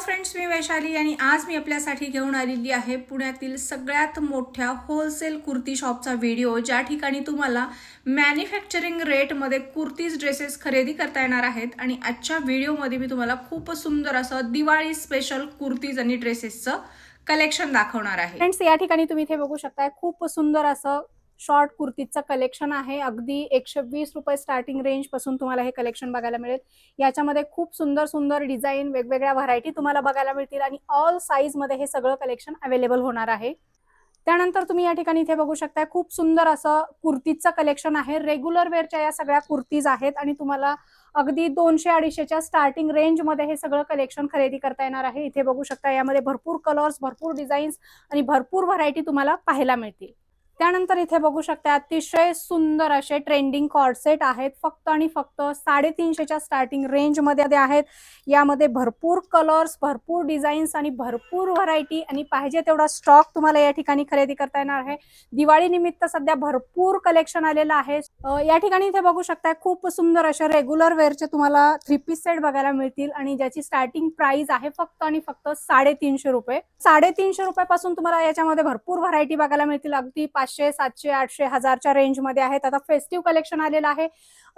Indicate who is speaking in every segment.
Speaker 1: Friends, मी वैशाली आणि आज मी आपल्यासाठी घेऊन आलेली आहे पुण्यातील सगळ्यात मोठ्या होलसेल कुर्ती शॉपचा व्हिडिओ, ज्या ठिकाणी तुम्हाला मॅन्युफॅक्चरिंग रेटमध्ये कुर्तीज ड्रेसेस खरेदी करता येणार आहेत। आणि आजच्या व्हिडिओमध्ये मी तुम्हाला खूप सुंदर असं दिवाळी स्पेशल कुर्तीज आणि ड्रेसेसचं कलेक्शन दाखवणार आहे।
Speaker 2: फ्रेंड्स, या ठिकाणी तुम्ही इथे बघू शकताय खूप सुंदर असं शॉर्ट कुर्तीचं कलेक्शन आहे। अगदी 120 रुपये स्टार्टिंग रेंज पासून तुम्हाला हे कलेक्शन बघायला मिळेल। याच्यामध्ये खूप सुंदर सुंदर डिझाइन, वेगवेगळ्या व्हरायटी तुम्हाला बघायला मिळतील आणि ऑल साइज मध्ये हे सगळं कलेक्शन अवेलेबल होणार आहे। त्यानंतर तुम्ही या ठिकाणी इथे बघू शकताय खूप सुंदर असं कुर्तीचं कलेक्शन आहे। रेग्युलर वेअरच्या या सगळ्या कुर्तीज आहेत आणि तुम्हाला अगदी 200-250च्या स्टार्टिंग रेंज मध्ये हे सगळं कलेक्शन खरेदी करता येणार आहे। इथे बघू शकता यामध्ये भरपूर कलर्स, भरपूर डिझाईन्स आणि भरपूर व्हरायटी तुम्हाला पाहायला मिळतील। त्यानंतर इथे बघू शकता अतिशय सुंदर असे ट्रेंडिंग कॉर्डसेट आहेत, फक्त आणि फक्त 350च्या स्टार्टिंग रेंज मध्ये आहेत। यामध्ये भरपूर कलर्स, भरपूर डिझाईन्स आणि भरपूर व्हरायटी आणि पाहिजे तेवढा स्टॉक तुम्हाला या ठिकाणी खरेदी करता येणार आहे। दिवाळी निमित्त सध्या भरपूर कलेक्शन आलेलं आहे। या ठिकाणी इथे बघू शकता खूप सुंदर अशा रेग्युलर वेअरचे तुम्हाला 3 पीस सेट बघायला मिळतील आणि ज्याची स्टार्टिंग प्राइस आहे फक्त आणि फक्त 350 रुपये। 350 रुपयापासून तुम्हाला याच्यामध्ये भरपूर व्हरायटी बघायला मिळतील। अगदी 500, 700, 800, 1000च्या रेंज मध्ये आहेत। आता फेस्टिव्ह कलेक्शन आलेलं आहे,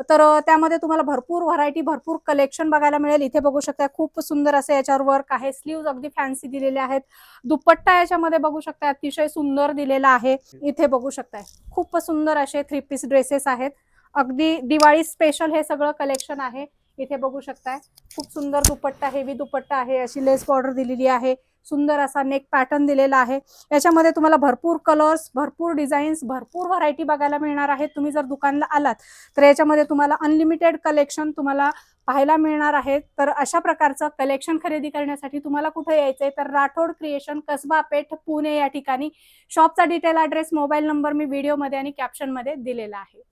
Speaker 2: तर त्यामध्ये तुम्हाला भरपूर व्हरायटी, भरपूर कलेक्शन बघायला मिळेल। इथे बघू शकता खूप सुंदर असं याच्यावर वर्क आहे। स्लीव्ज अगदी फॅन्सी दिलेले आहेत। दुपट्टा याच्यामध्ये बघू शकता अतिशय सुंदर दिलेला आहे। इथे बघू शकता खूप सुंदर असे 3 पीस ड्रेसेस आहेत। अगदी दिवाळी स्पेशल हे सगळं कलेक्शन आहे। इथे बघू शकताय खूप सुंदर दुपट्टा, हेवी दुपट्टा आहे, अशी लेस बॉर्डर दिलेली आहे, सुंदर असा नेक पॅटर्न दिलेला आहे। याच्यामध्ये तुम्हाला भरपूर कलर्स, भरपूर डिझाईन्स, भरपूर व्हरायटी बघायला मिळणार आहेत। तुम्ही जर दुकानला आलात तर याच्यामध्ये तुम्हाला अनलिमिटेड कलेक्शन तुम्हाला पाहायला मिळणार आहे। तर अशा प्रकारचं कलेक्शन खरेदी करण्यासाठी तुम्हाला कुठे यायचंय तर राठोड क्रिएशन, कसबा पेठ, पुणे या ठिकाणी। शॉपचा डिटेल ॲड्रेस, मोबाईल नंबर मी व्हिडिओमध्ये आणि कॅप्शन मध्ये दिलेला आहे।